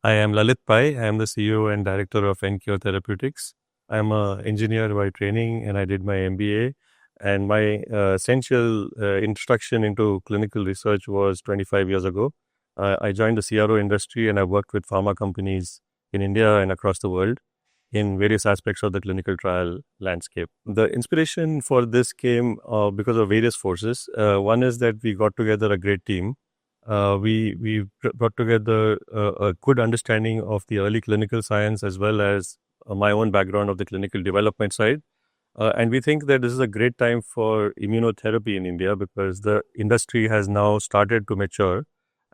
I am Lalit Pai. I am the CEO and director of NKure Therapeutics. I am an engineer by training and I did my MBA. And my essential introduction into clinical research was 25 years ago. I joined the CRO industry and I worked with pharma companies in India and across the world in various aspects of the clinical trial landscape. The inspiration for this came because of various forces. One is that we got together a great team. We brought together a good understanding of the early clinical science as well as my own background of the clinical development side. And we think that this is a great time for immunotherapy in India because the industry has now started to mature,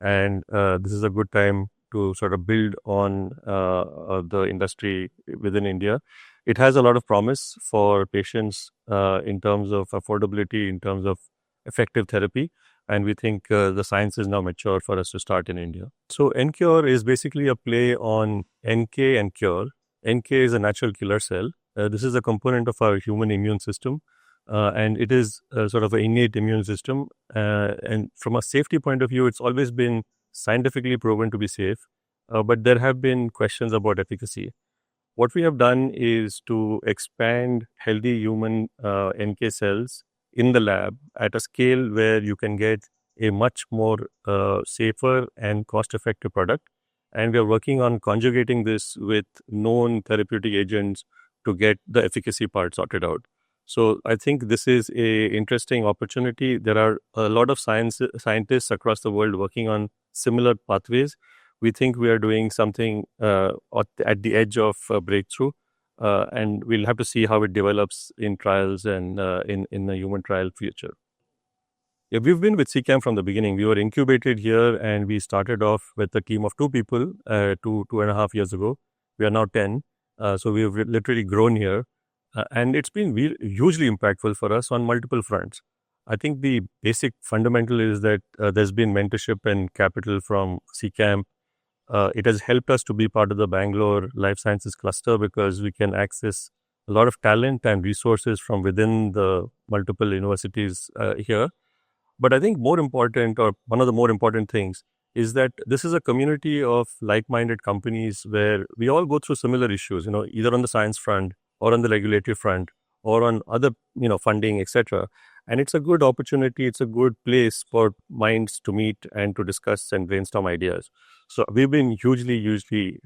and this is a good time to sort of build on the industry within India. It has a lot of promise for patients in terms of affordability, in terms of effective therapy, and we think the science is now mature for us to start in India. So NCure is basically a play on NK and cure. NK is a natural killer cell. This is a component of our human immune system, and it is sort of an innate immune system. And from a safety point of view, it's always been scientifically proven to be safe, but there have been questions about efficacy. What we have done is to expand healthy human NK cells in the lab at a scale where you can get a much more safer and cost-effective product. And we are working on conjugating this with known therapeutic agents to get the efficacy part sorted out. So I think this is a interesting opportunity. There are a lot of scientists across the world working on similar pathways. We think we are doing something at the edge of a breakthrough, and we'll have to see how it develops in trials and in the human trial future. Yeah, we've been with CCAM from the beginning. We were incubated here, and we started off with a team of 2 people 2.5 years ago. We are now 10, so we've literally grown here, and it's been hugely impactful for us on multiple fronts. I think the basic fundamental is that there's been mentorship and capital from CCAM. It has helped us to be part of the Bangalore Life Sciences cluster because we can access a lot of talent and resources from within the multiple universities here. But I think more important, or one of the more important things, is that this is a community of like-minded companies where we all go through similar issues, either on the science front or on the regulatory front or on other, funding, etc. And it's a good opportunity. It's a good place for minds to meet and to discuss and brainstorm ideas. So we've been hugely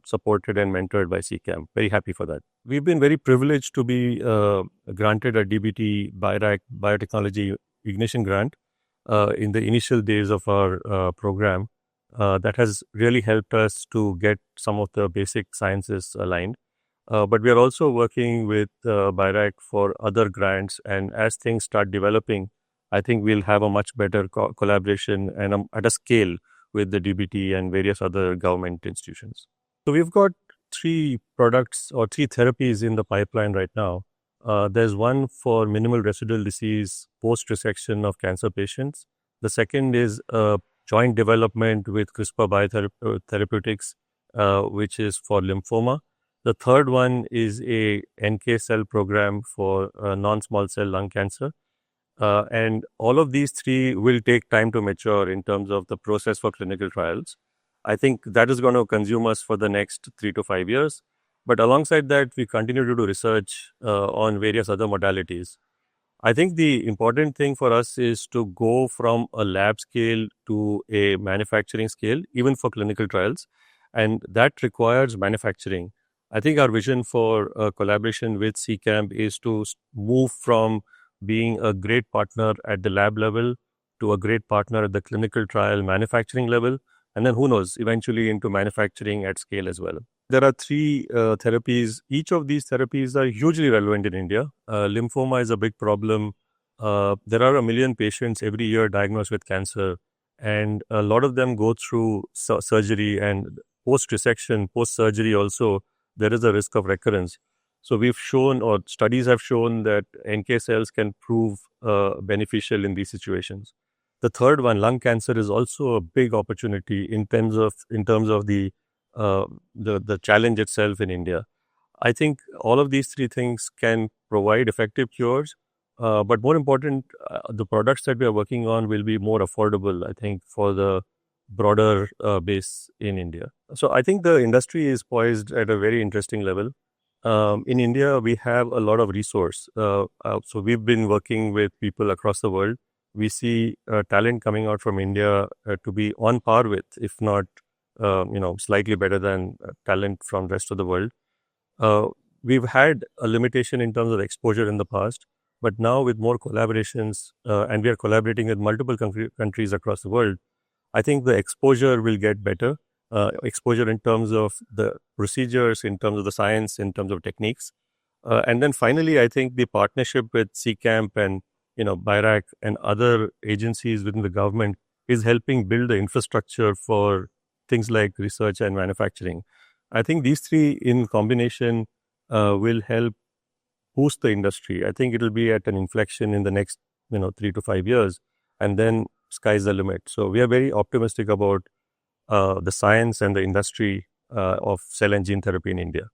supported and mentored by CCAM. Very happy for that. We've been very privileged to be granted a DBT BIRAC biotechnology ignition grant in the initial days of our program. That has really helped us to get some of the basic sciences aligned. But we are also working with BIRAC for other grants, and as things start developing, I think we'll have a much better collaboration and at a scale with the DBT and various other government institutions. So we've got 3 products or 3 therapies in the pipeline right now. There's one for minimal residual disease post-resection of cancer patients. The second is joint development with CRISPR Biotherapeutics, which is for lymphoma. The third one is a NK cell program for non-small cell lung cancer. And all of these 3 will take time to mature in terms of the process for clinical trials. I think that is going to consume us for the next 3 to 5 years. But alongside that, we continue to do research on various other modalities. I think the important thing for us is to go from a lab scale to a manufacturing scale, even for clinical trials. And that requires manufacturing. I think our vision for collaboration with CCAM is to move from being a great partner at the lab level to a great partner at the clinical trial manufacturing level, and then who knows, eventually into manufacturing at scale as well. There are 3 therapies. Each of these therapies are hugely relevant in India. Lymphoma is a big problem. There are 1 million patients every year diagnosed with cancer, and a lot of them go through surgery, and post-resection, post-surgery also, there is a risk of recurrence. So we've shown, or studies have shown, that NK cells can prove beneficial in these situations. The third one, lung cancer, is also a big opportunity in terms of the challenge itself in India. I think all of these 3 things can provide effective cures, but more important, the products that we are working on will be more affordable, I think, for the broader base in India. So I think the industry is poised at a very interesting level. In India, we have a lot of resource. So we've been working with people across the world. We see talent coming out from India to be on par with, if not, slightly better than talent from rest of the world. We've had a limitation in terms of exposure in the past, but now with more collaborations, and we are collaborating with multiple countries across the world, I think the exposure will get better. Exposure in terms of the procedures, in terms of the science, in terms of techniques. And then finally, I think the partnership with CCAMP and BIRAC and other agencies within the government is helping build the infrastructure for things like research and manufacturing. I think these three in combination will help boost the industry. I think it will be at an inflection in the next 3 to 5 years, and then sky's the limit. So we are very optimistic about the science and the industry of cell and gene therapy in India.